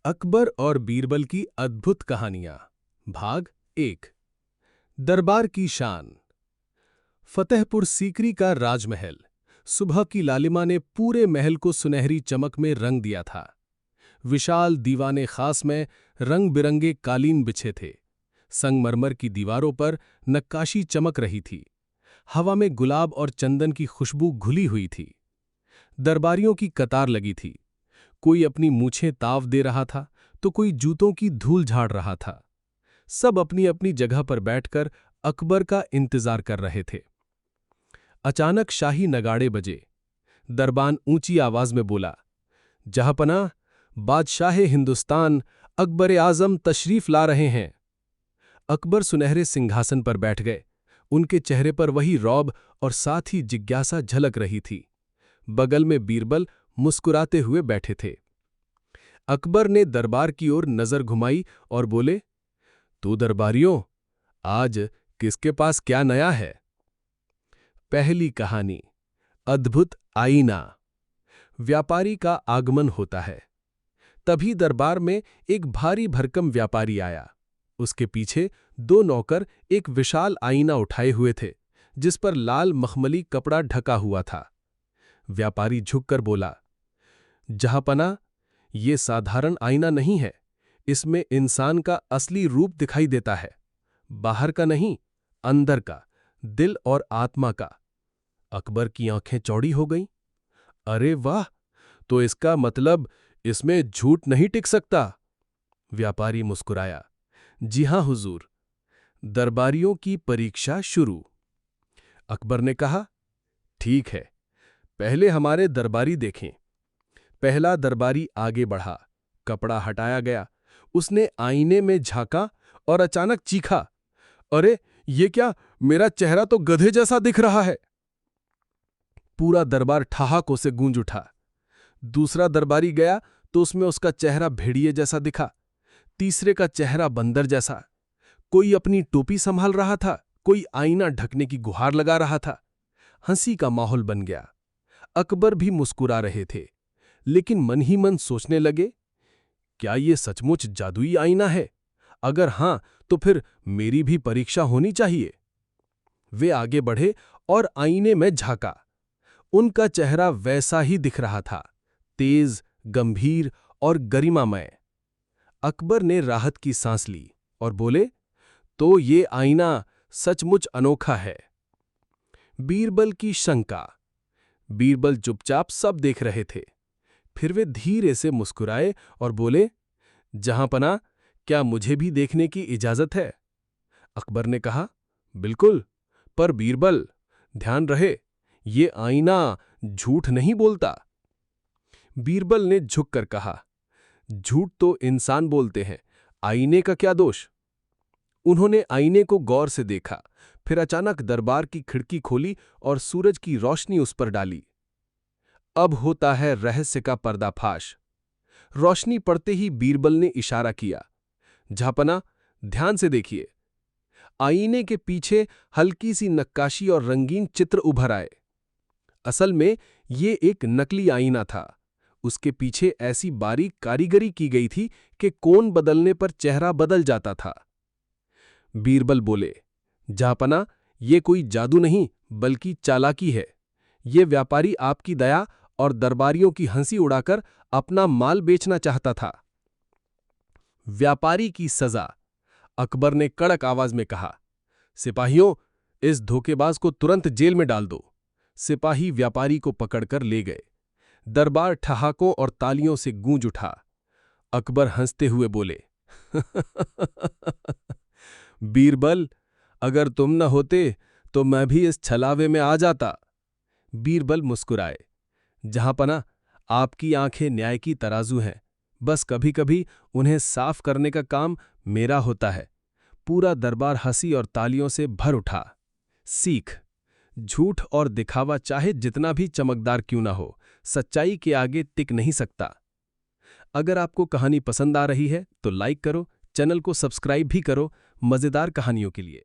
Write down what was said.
अकबर और बीरबल की अद्भुत कहानियां। भाग 1। दरबार की शान। फतेहपुर सीकरी का राजमहल। सुबह की लालिमा ने पूरे महल को सुनहरी चमक में रंग दिया था। विशाल दीवाने खास में रंग बिरंगे कालीन बिछे थे। संगमरमर की दीवारों पर नक्काशी चमक रही थी। हवा में गुलाब और चंदन की खुशबू घुली हुई थी। दरबारियों की कतार लगी थी। कोई अपनी मूछें ताव दे रहा था तो कोई जूतों की धूल झाड़ रहा था। सब अपनी अपनी जगह पर बैठकर अकबर का इंतजार कर रहे थे। अचानक शाही नगाड़े बजे। दरबान ऊंची आवाज में बोला, जहांपनाह, बादशाह हिंदुस्तान अकबर आजम तशरीफ ला रहे हैं। अकबर सुनहरे सिंहासन पर बैठ गए। उनके चेहरे पर वही रौब और साथ ही जिज्ञासा झलक रही थी। बगल में बीरबल मुस्कुराते हुए बैठे थे। अकबर ने दरबार की ओर नजर घुमाई और बोले, तो दरबारियों, आज किसके पास क्या नया है? पहली कहानी, अद्भुत आईना। व्यापारी का आगमन होता है। तभी दरबार में एक भारी भरकम व्यापारी आया। उसके पीछे दो नौकर एक विशाल आईना उठाए हुए थे, जिस पर लाल मखमली कपड़ा ढका हुआ था। व्यापारी झुककर बोला, जहांपनाह, ये साधारण आईना नहीं है। इसमें इंसान का असली रूप दिखाई देता है। बाहर का नहीं, अंदर का, दिल और आत्मा का। अकबर की आंखें चौड़ी हो गईं। अरे वाह, तो इसका मतलब इसमें झूठ नहीं टिक सकता। व्यापारी मुस्कुराया, जी हां हुजूर। दरबारियों की परीक्षा शुरू। अकबर ने कहा, ठीक है, पहले हमारे दरबारी देखें। पहला दरबारी आगे बढ़ा। कपड़ा हटाया गया। उसने आईने में झांका और अचानक चीखा, अरे ये क्या, मेरा चेहरा तो गधे जैसा दिख रहा है। पूरा दरबार ठहाकों से गूंज उठा। दूसरा दरबारी गया तो उसमें उसका चेहरा भेड़िए जैसा दिखा। तीसरे का चेहरा बंदर जैसा। कोई अपनी टोपी संभाल रहा था, कोई आईना ढकने की गुहार लगा रहा था। हंसी का माहौल बन गया। अकबर भी मुस्कुरा रहे थे, लेकिन मन ही मन सोचने लगे, क्या ये सचमुच जादुई आईना है? अगर हां, तो फिर मेरी भी परीक्षा होनी चाहिए। वे आगे बढ़े और आईने में झांका। उनका चेहरा वैसा ही दिख रहा था, तेज, गंभीर और गरिमामय। अकबर ने राहत की सांस ली और बोले, तो ये आईना सचमुच अनोखा है। बीरबल की शंका। बीरबल चुपचाप सब देख रहे थे। फिर वे धीरे से मुस्कुराए और बोले, जहांपनाह, क्या मुझे भी देखने की इजाजत है? अकबर ने कहा, बिल्कुल, पर बीरबल, ध्यान रहे, ये आईना झूठ नहीं बोलता। बीरबल ने झुककर कहा, झूठ तो इंसान बोलते हैं, आईने का क्या दोष? उन्होंने आईने को गौर से देखा। फिर अचानक दरबार की खिड़की खोली और सूरज की रोशनी उस पर डाली। अब होता है रहस्य का पर्दाफाश। रोशनी पड़ते ही बीरबल ने इशारा किया, जहांपनाह, ध्यान से देखिए। आईने के पीछे हल्की सी नक्काशी और रंगीन चित्र उभर आए। असल में ये एक नकली आईना था। उसके पीछे ऐसी बारीक कारीगरी की गई थी कि कोण बदलने पर चेहरा बदल जाता था। बीरबल बोले, जहांपनाह, ये कोई जादू नहीं बल्कि चालाकी है। ये व्यापारी आपकी दया और दरबारियों की हंसी उड़ाकर अपना माल बेचना चाहता था। व्यापारी की सजा। अकबर ने कड़क आवाज में कहा, सिपाहियों, इस धोखेबाज को तुरंत जेल में डाल दो। सिपाही व्यापारी को पकड़कर ले गए। दरबार ठहाकों और तालियों से गूंज उठा। अकबर हंसते हुए बोले, बीरबल, अगर तुम न होते तो मैं भी इस छलावे में आ जाता। बीरबल मुस्कुराए, जहांपनाह, आपकी आंखें न्याय की तराजू हैं। बस कभी कभी उन्हें साफ करने का काम मेरा होता है। पूरा दरबार हंसी और तालियों से भर उठा। सीख। झूठ और दिखावा चाहे जितना भी चमकदार क्यों ना हो, सच्चाई के आगे टिक नहीं सकता। अगर आपको कहानी पसंद आ रही है तो लाइक करो, चैनल को सब्सक्राइब भी करो मजेदार कहानियों के लिए।